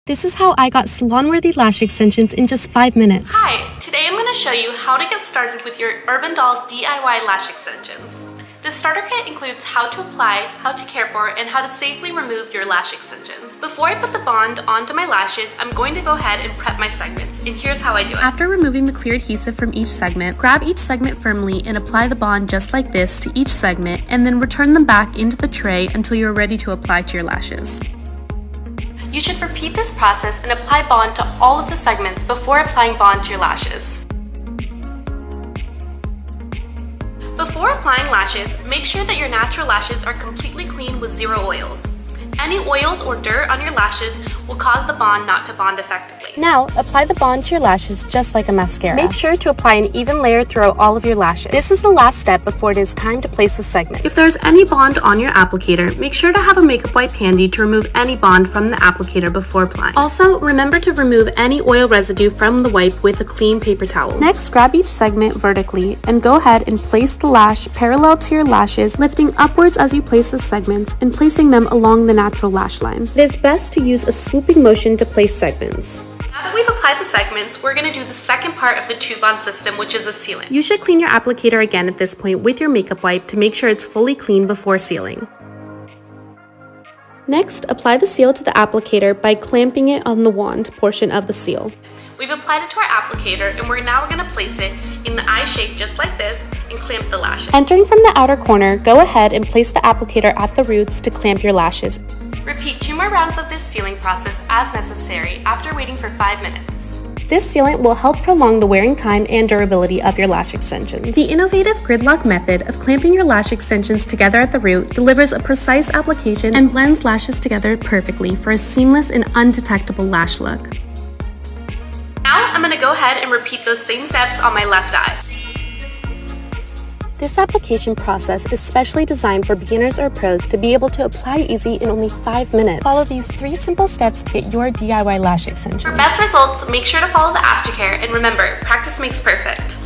This is how I got salon-worthy lash extensions in just 5 minutes. Hi, today I'm going to show you how to get started with your Urban Doll DIY lash extensions. This starter kit includes how to apply, how to care for, and how to safely remove your lash extensions. Before I put the bond onto my lashes, I'm going to go ahead and prep my segments, and here's how I do it. After removing the clear adhesive from each segment, grab each segment firmly and apply the bond just like this to each segment, and then return them back into the tray until you're ready to apply to your lashes. You should repeat this process and apply bond to all of the segments before applying bond to your lashes. Before applying lashes, make sure that your natural lashes are completely clean with zero oils. Any oils or dirt on your lashes will cause the bond not to bond effectively. Now, apply the bond to your lashes just like a mascara. Make sure to apply an even layer throughout all of your lashes. This is the last step before it is time to place the segment. If there's any bond on your applicator, make sure to have a makeup wipe handy to remove any bond from the applicator before applying. Also, remember to remove any oil residue from the wipe with a clean paper towel. Next, grab each segment vertically and go ahead and place the lash parallel to your lashes, lifting upwards as you place the segments and placing them along the natural lash line. It is best to use a swooping motion to place segments. Now that we've applied the segments, we're going to do the second part of the two-bond system, which is the sealant. You should clean your applicator again at this point with your makeup wipe to make sure it's fully clean before sealing. Next, apply the seal to the applicator by clamping it on the wand portion of the seal. We've applied it to our applicator, and we're now going to place it in the eye shape just like this and clamp the lashes. Entering from the outer corner, go ahead and place the applicator at the roots to clamp your lashes. Repeat 2 more rounds of this sealing process as necessary after waiting for 5 minutes. This sealant will help prolong the wearing time and durability of your lash extensions. The innovative gridlock method of clamping your lash extensions together at the root delivers a precise application and blends lashes together perfectly for a seamless and undetectable lash look. Now I'm going to go ahead and repeat those same steps on my left eye. This application process is specially designed for beginners or pros to be able to apply easy in only 5 minutes. Follow these 3 simple steps to get your DIY lash extensions. For best results, make sure to follow the aftercare, and remember, practice makes perfect.